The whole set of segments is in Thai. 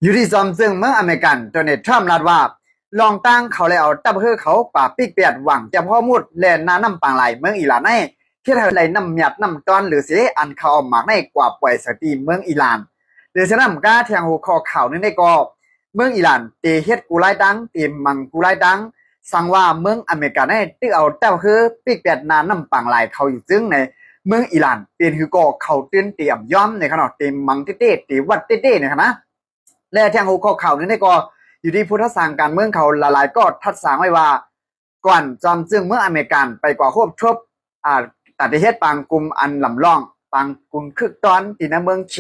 อยู่ที่ซอมซึ่งเมืองอเมริกันโดนัลด์ทรัมป์ลาดว่าลองตั้งเขาเลยเอาตับเฮือเขาป่าปิกเปียดหวังจะพ่อมุดแลนนาน้ำปางไหลเมืองอิหร่านในที่ทำไรน้ำหยัดน้ำตอนหรือเสียอันเขาออกมาในกว่าปล่อยสตีเมืองอิหร่านหรือฉะนั้นก้าแทงหัวคอข่าวนึงได้ก็เมืองอิหร่านตีเฮ็ดกูไล่ดังตีมังกูไล่ดังสั่งว่าเมืองอเมริกันในที่เอาตับเฮือปิกเปียดนาน้ำปางไหลเขาอยู่ซึ่งในเมืองอิหร่านเป็นคือก็เขาตื่นเตรียมย้อมในขณะตีมังเต้ตีวัดเต้ในขณะและแทงหัวข้อข่าวนี้ได้ก็อยู่ที่พุทธศาสนาการเมืองเขาหลายๆก็ทัดสางไว้ว่าก่อนจอมจึงเมื่ออเมริกันไปกว่าควบทบตัดประเทศปางกลุ่มอันลำล่องปางกลุ่มคึกตอนที่ในเมืองเข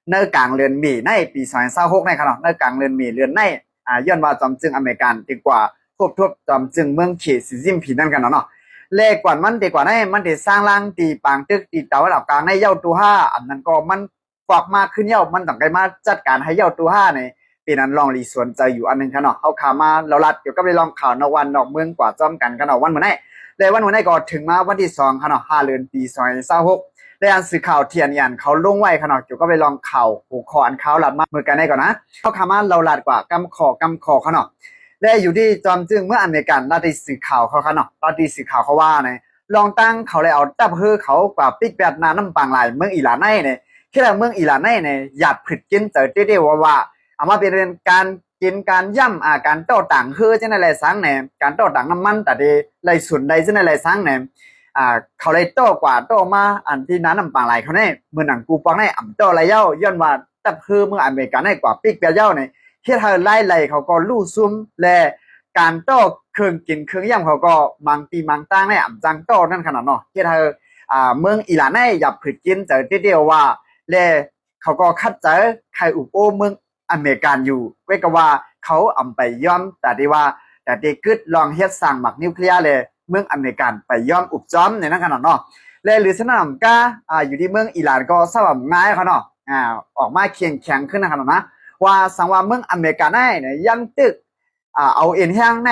เนื้อกลางเรือนมีในปี2026ในขณะเนื้อกลางเรือนมีเรือนในย้อนว่าจอมจึงอเมริกันดีกว่าควบทบจอมจึงเมืองเขสีจิ้มผีนั่นกันเนาะเลขกว่ามันดีกว่าในมันได้สร้างร่างตีปางตึกตีเตาหลับกลางในเย้าตัวห้าอันนั้นก็มันกวักมากขึ้นเย้ามันต้องไปมาจัดการให้เย้าตัวห้าในปีนั้นลองรีสวนใจอยู่อันนึงค่ะเนาะเอาข่าวมาเราลัดเกี่ยวกับเรื่องข่าวนวันนอกเมืองกว่าจอมกันกันเนาะวันเมื่อไหร่เลยวันเมื่อไหร่ก็ถึงมาวันที่2ค่ะเนาะ5เดือนปี2026ได้อ่านสื่อข่าวเทียนยันเขาลงไว้ค่ะเนาะเกี่ยวกับเรื่องข่าวหัวข้ออันข่าวลัดมาเมื่อกันได้ก่อนนะเอาข่าวมาเราลัดกว่ากำคค่ะเนาะและอยู่ที่จอมจึงเมื่ออเมริกันราชสื่อข่าวเขาค่ะเนาะราชสื่อข่าวเขาว่าเนี่ยลองตั้งเขาเลยเอาตับเฮือเขากว่าปิกแบบนาน้ำปางไหลเมืองอิหร่านในเนี่ยแค่เมืองอิหร่านในเนี่ยหยาดผิดกินเจอเตี้ยว่าเอามาเป็นการกินการย่ำการโต้ต่างเฮือจังได๋หลายสังเนี่ยการโต้ต่างน้ำมันแต่ดีไหลสุนใดจังได๋หลายสังเนี่ยเขาเลยโต้กว่าโต้มาอันที่นั้นน้ำปางไหลเขาเนี่ยเมื่อหนังกูปองเนี่ยอ่ำโต้ไหลเย้าย้อนว่าตับเฮือเมืองอเมริกันในกว่าปิกแบบเย้าเนี่ยเฮ็ดให้ไล่เขาก็ลู่ซุ่มและการโต้เครื่องกินเครื่องย่ำเขาก็มังตีมังตั้งเนี่ยอ่ำจังโต้นั่นขนาดเนาะเฮ็ดให้เมืองอิหร่านเนี่ยอย่าผิดกินเจอเดียวว่าและเขาก็คัดเจอใครอุปโภคเมืองอเมริกันอยู่ก็ก็ว่าเขาอำไปย้อมแต่ที่ว่าแต่ที่กึดลองเฮ็ดสร้างหมักนิวเคลียร์เลยเมืองอเมริกันไปย้อมอุบจ้อมในนั้นขนาดเนาะและหรือสนามก้าอยู่ที่เมืองอิหร่านก็สบง่ายเขาเนาะออกมาเคียงแข็งขึ้นนะครับนะว่าสังว่าเมืองอเมริกันได้เนี่ยยังตึกเอาเอ็นแห้งใน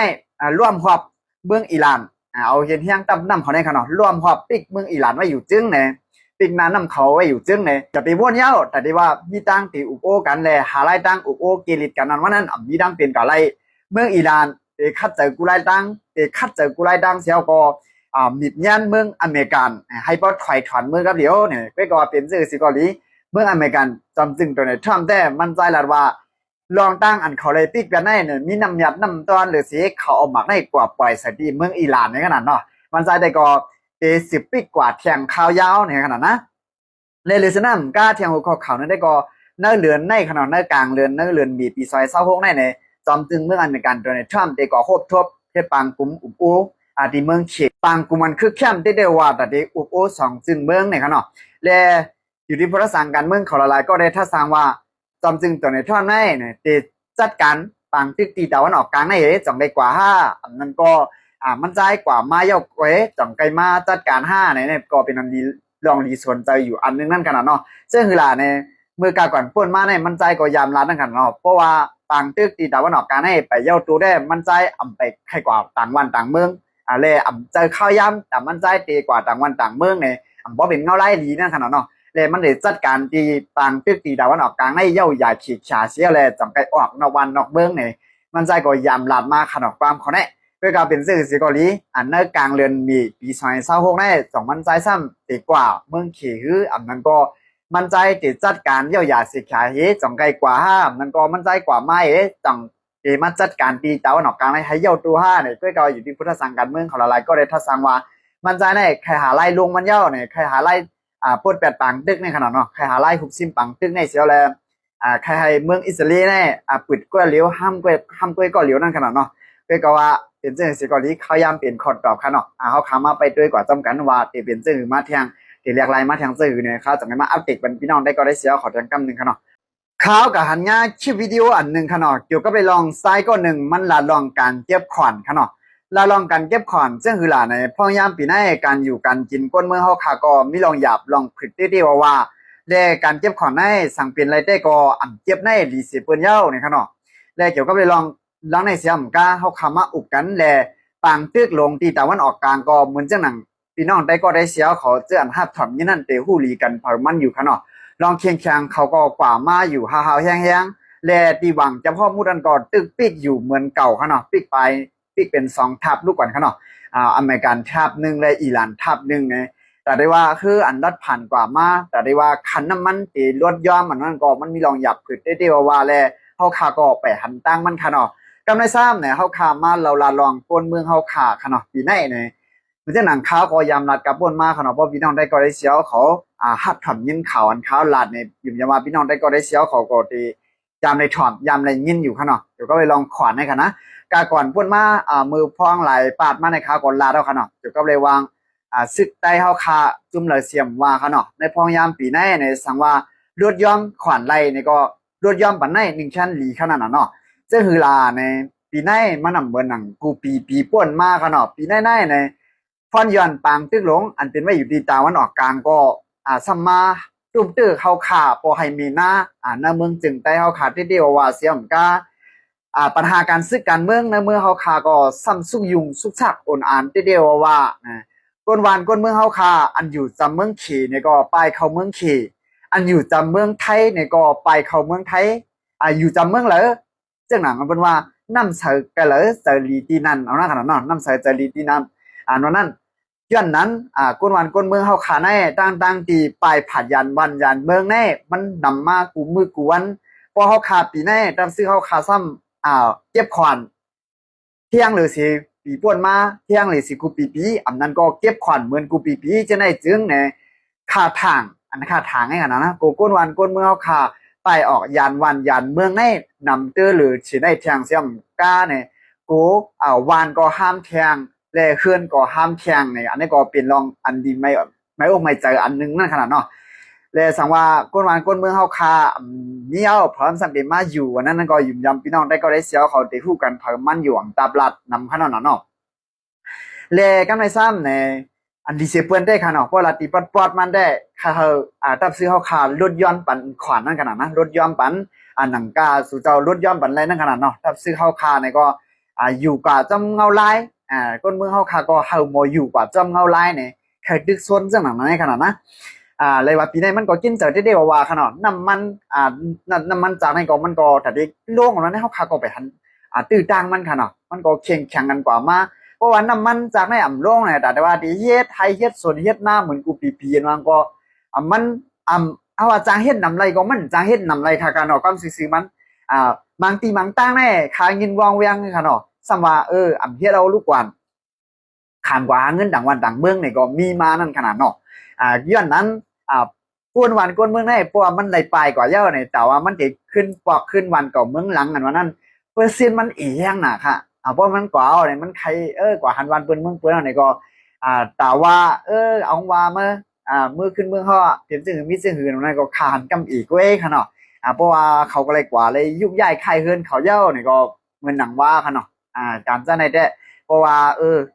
ร่วมหอบเมืองอิหร่านเอาเอ็นแห้งตั้มน้ำเขาในขนาดร่วมหอบปิกเมืองอิหร่านไว้อยู่จึงเนี่ยปิกนั้นนำเขาไว้อยู่จึงเนี่ยจะไปวนเย้าแต่ที่ว่ามีตั้งตีอุปโภกันเลยหาไล่ตั้งอุปโภเกลิดกันนั้นว่านั้นมีตั้งเป็นกับไรเมืองอิหร่านคัดเจอกูไล่ตั้งคัดเจอกูไล่ตั้งเสียวก็มิดยันเมืองอเมริกันให้ปอดถอยถอนเมืองกับเดียวเนี่ยก็เป็นสื่อสิเกาหลีเมืองอเมริกันจำจึงตัวในทรัมป์แต่มันใจละว่าลองตั้งอันเขาเลยปิกกันได้เนี่ยมีน้ำยัดน้ำตอนหรือสิเขาเอาหมักได้กว่าปล่อยสตีเมืองอิหร่านในขนาดเนาะมันใจแต่ก็10ปีกว่าแทงข่าวยาวในขนาดนะเลยลิสนัมก้าเทียงหัวข้อข่าวนั้นได้ก็เนื้อเลือนในขนาดเนื้อกลางเลือนเนื้อเลือนปี2026ในเนี่ยจอมจึงเมืองอเมริกันโดนัลด์ทรัมป์ได้ก่อโคบทบเทปางกลุ่มอุปโภที่เมืองเขตปางกลุ่มมันคือเข้มได้ว่าแต่ได้อุปโภสองจึงเมืองในขนาดและอยู่ที่พระสังการเมืองเขาละลายก็ได้ท่าสร้างว่าจอมจึงโดนัลด์ทรัมป์ในเนี่ยได้จัดการปางตึกตีตะวันออกกลางในจังได้กว่า5อันนั้นก็มันใจกว่ามาเยาเว้จังไกมาจัดการ5เนี่ยก็เป็นอันดีลองดีสนใจอยู่อันนึงนั่นขนาดเนาะซึ่งคือล่ะเนี่ยเมื่อกาก่อนป่นมาเนี่ยมันใจก็ยามรัดนั่นขนาดเนาะเพราะว่าต่างตึกตีตะวันออกกลางให้ไปเย้าตัวได้มันใจอำไปใครกว่าต่างวันต่างเมืองเลยอำใจข้าวยำแต่มันใจตีกว่าต่างวันต่างเมืองเนี่ยอำบ่เป็นเงาไล่ดีนั่นขนาดเนาะเลยมันได้จัดการตีต่างตึกตีตะวันออกกลางให้เย้าอย่าขีดฉาเสียเลยจังไกออกนอกวันนอกเมืองเนี่ยมันใจก็ยามรัดมาขนาดความเขาเนี่ยเพื่อการเป็นสื่อสิเกาหลีอันเนอกลางเรือนมีปี2026ได้2มันใจซ้ำตีกว่าเมืองขี่คืออันนั้นก็มันใจติดจัดการเยียวยาสิขาเฮจังไกลกว่า5มันก็มันใจกว่าไม่จังมาจัดการตีตะวันออกกลางให้เย้าตัว5เนี่ยเพื่อการอยู่ที่พุทธสังการเมืองของหลายๆก็ได้ทัดสังว่ามันใจได้ใครหาไล่ลงมันเย้าเนี่ยใครหาไล่ปด8ปังตึกในขนาดเนาะใครหาไล่60ปังตึกในเสียวแลใครให้เมืองอิสราเอลเนี่ยปิดกล้วยเหลียวห้ามกล้วยก็เหลียวนั่นขนาดเนาะเพื่อก็ว่าเป็นจังสิเกาหลีเขายามเป็นคอดตอบค่ะเนาะเขาขามาไปด้วยกว่าจำกันว่าเป็นจังมาเที่ยงที่เรียกรายมาเที่ยงซื่อเนี่ยเขาจังได๋มาอัปเดตเป็นพี่น้องได้ก็ได้เสียขอจังกำนึงค่ะเนาะข่าวกับหันงาคลิปวิดีโออันนึงค่ะเนาะเกี่ยวกับไปลองไซต์ก็นึงมันละลองการเก็บขวัญค่ะเนาะละลองการเก็บขวัญซึ่งคือล่ะในพอยามปีในการอยู่การกินก้นเมืองเฮาค่ะก็มีลองหยาบลองผิดได้ว่าและการเก็บขวัญในสั่งเป็นรายได้ก็อันเก็บในดีสิเปิ้นเย้าเนี่ยค่ะเนาะและเกี่ยวกับไปลองหลังในเสียมกาเฮาขามาอุบกันและปางตึกลงที่ตะวันออกกลางก็เหมือนจังหนังพี่น้องได้ก็ได้เสียขอเจือนฮับถอมยี่นั่นเตฮู้ลีกันเผามันอยู่ค่ะเนาะลองเคียงๆเขาก็กว่ามาอยู่ฮาวๆแห้ง แลตีหวังเจ้าพ่อมุดันก็ตึกปีกอยู่เหมือนเก่าค่ะเนาะปีกไปปีกเป็น2ทับลูกก่อนค่ะเนาะอเมริกันทับหนึ่งและอิหร่านทับหนึ่งเนี่ยแต่ได้ว่าคืออันรัดผ่านกว่ามาแต่ได้ว่าคันน้ำมันตีลดย่อมมันนั่นก็มันมีรองหยับผืดได้ว่าแลเฮาคาก็ไปหันตั้งมันค่ะเนาะกำในซ้ำเนี่ยเฮาคามาเราลาลองปนเมืองเฮาคาค่ะเนาะปีไหนเนี่ยมันจะหนังข้าวก็ยำรัดกับปนมาค่ะเนาะเพราะพี่น้องได้ก็ได้เสียวเขาหัดถ่อมยินข่าวอันข้าวลาดเนี่ยอยู่ยามาพี่น้องได้ก็ได้เสียวเขาก็ตียำในถ่อมยำในยินอยู่ค่ะเนาะเดี๋ยวก็ไปลองขวานให้ค่ะนะกาก่อนพ่นมามือพองไหลปาดมาในข้าวก่อนลาดเอาค่ะเนาะเดี๋ยวก็เลยวางซึกใต้เฮาคาจุ่มเลยเสียมว่าค่ะเนาะในพองยามปีไหนในสังว่าลดย่อมขวานไหลเนี่ยก็ลดย่อมปันไหน1ชั้นหลีขนาดนั้นเนาะเจ้าฮือลาในปีไหนมันนำเบิ่นหนังกูปีป่นมาค่ะเนาะปีไหนในฟอนย้อนปางตึกหลงอันเป็นไว้อยู่ที่ตาวันออกกลางก็ซัมมาตุ้มตื้อเข้าขาปอให้มีหน้าในเมืองจึงใต้เฮาขาที่เดียวว่าเสียมกาปัญหาการซึกการเมืองในเมืองเฮาขาก็ซ้ำสุกยุงสุกชักอ่อนอ่านที่เดียวว่าก้นวานก้นเมืองเฮาขาอันอยู่จำเมืองขี่เนี่ยก็ไปเข้าเมืองขี่อันอยู่จำเมืองไทยเนี่ยก็ไปเข้าเมืองไทยอยู่จำเมืองเหรอเจ้าหนังมันเป็นว่าน้ำเสอกันเหรอเสอลีตีนันเอาหน้าขนาดนั้นน้ำเสอเสอลีตีนันนั้นย้อนนั้นก้นวันก้นเมืองเฮาขาแน่ตั้งตีปลายผัดยันวันยันเมืองแน่มันนำมากูมือกูวันพอเฮาขาปีแน่ตามซื้อเฮาขาซ้ำเก็บขวานเที่ยงหรือสิปีป่วนมาเที่ยงหรือสิกูปีอันนั้นก็เก็บขวานเหมือนกูปีจะได้จึงเนี่ยค่าทางอันค่าทางให้กันนะโกก้นวันก้นเมืองเฮาขาไปออกยานวันยานเมืองแน่นำเตอหรือสิได้เที่ยงเสียมก้าเนี่ยกูวานก็ห้ามเที่ยงแลเคลื่อนก็ห้ามแข่งเนี่ยอันนี้ก็เป็นรองอันดีไม่อกไม่ใจอันนึงนั่นขนาดเนาะเลยสังว่าก้นวานก้นเมืองเฮาคามีเอาพร้อมสัมเดมาอยู่วันนั้นก็ยุ่มยำพี่น้องได้ก็ได้เสียวเขาได้คู่กันเพิ่มมันอยู่อังตาบลัดนำขนาดนั้นเนาะเลยกำในซ้ำในอันดีเซเปิลได้ขนาดเพราะละตีปอดมันได้ค่ะเฮาตับซื้อเฮาคารถย้อนปันขวานนั่นขนาดนะรถย้อนปันหนังกาสู่เจ้ารถย้อนปันไรนั่นขนาดเนาะตับซื้อเฮาคาเนี่ยก็อยู่กับจำเงาลายก้นเมืองเฮาคาก็เฮาบ่อยู่กว่าจอมเงาลายเนี่ยแค่ดึกซนจังหนังนั้นขนาดนะเลยว่าปีนี้มันก็กินเจอได้ว่าขนาดน้ำมันน้ำมันจากในก็มันก็ถ้าได้โล่งของนั้นเฮาคาก็ไปหันตื้อต่างมันขนาดมันก็แข่งกันกว่ามาเพราะว่าน้ำมันจากในอ่ำโล่งเนี่ยแต่ว่าที่เฮ็ดไทยเฮ็ดส่วนเฮ็ดหน้าเหมือนกูปีมันก็มันเอาว่าจางเฮ็ดนำไรก็มันจางเฮ็ดนำไรค่ะกันเนาะก็ซื่อๆมันบางตีบางตั้งแน่คาเงินวางเวียงค่ะเนาะสมว่าเฮ็ดเอาลูกกวนขานกว่าเงินดังวันดังเมืองนี่ก็มีมานั่นขนาดเนาะย้อนนั้นก้นวันก้นเมืองได้เพราะว่ามันได้ปลายกว่าเย้าเนี่ยแต่ว่ามันจะขึ้นปอกขึ้นวันก่อเมืองหลังกันว่านั้นเปอร์เซ็นต์มันอีหยังน่ะค่ะเพราะมันกว่าเอาเนี่ยมันใครกว่าหันวันเปิ้นเมืองเปิ้นเนี่ยก็แต่ว่าเอาว่าเมื่อขึ้นเมืองเฮาเปลี่ยนซื่อมีซื่อหือนั่นก็คานกำอีกเว้ยค่ะเนาะเพราะว่าเขาก็เลยกว่าเลยยุบย้ายค่ายเฮือนเขาเย้าเนี่ยก็เหมือนหนังว่าค่ะเนาะการจะในแต่เพราะว่า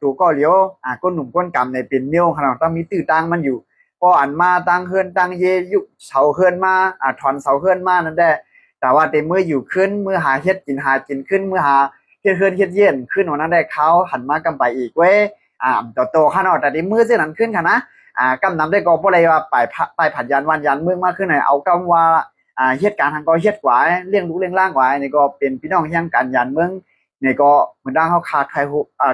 ตัวก็เลี้ยวก้นหนุ่มก้นกำในเป็นเนี่ยวขนาดต้องมีตื้อตังมันอยู่พออันมาตั้งเฮือนตั้งเยยุเสาเฮือนมาถอนเสาเฮือนมานั่นได้แต่ว่าแต่เมื่ออยู่ขึ้นเมื่อหาเฮ็ดกินขึ้นเมื่อหาเฮ็ดเฮือนเฮ็ดเย็นขึ้นวันนั้นได้เขาหันมากำไปอีกเว้ยโตขนาดแต่ในมือเส้นนั้นขึ้นค่ะนะกำนำได้ก็บ่ได้ว่าไปผัดยันวันยันเมืองมากขึ้นหน่อยเอากำว่าเฮ็ดการทางก็เฮ็ดกว่าเลี้ยงลูกเลี้ยงล่างกว่านี่ก็เป็นพี่น้องเฮียงกันยันเมืองนี่ก็เหมือนดังเฮาขาดไทย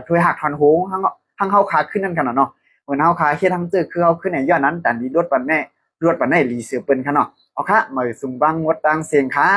ถ้วยหักทอนโหงทั้งเฮาขาขึ้นนั่นกันเนาะเหมือนเฮาขาเฮ็ดทั้งตึกคือเฮาขึ้นในย้อนนั้นแต่นี้รวดปันแน่รีเสือเปิ้นค่ะเนาะเอาค่ะมาสุ่มบังงดตังเสียงค่ะ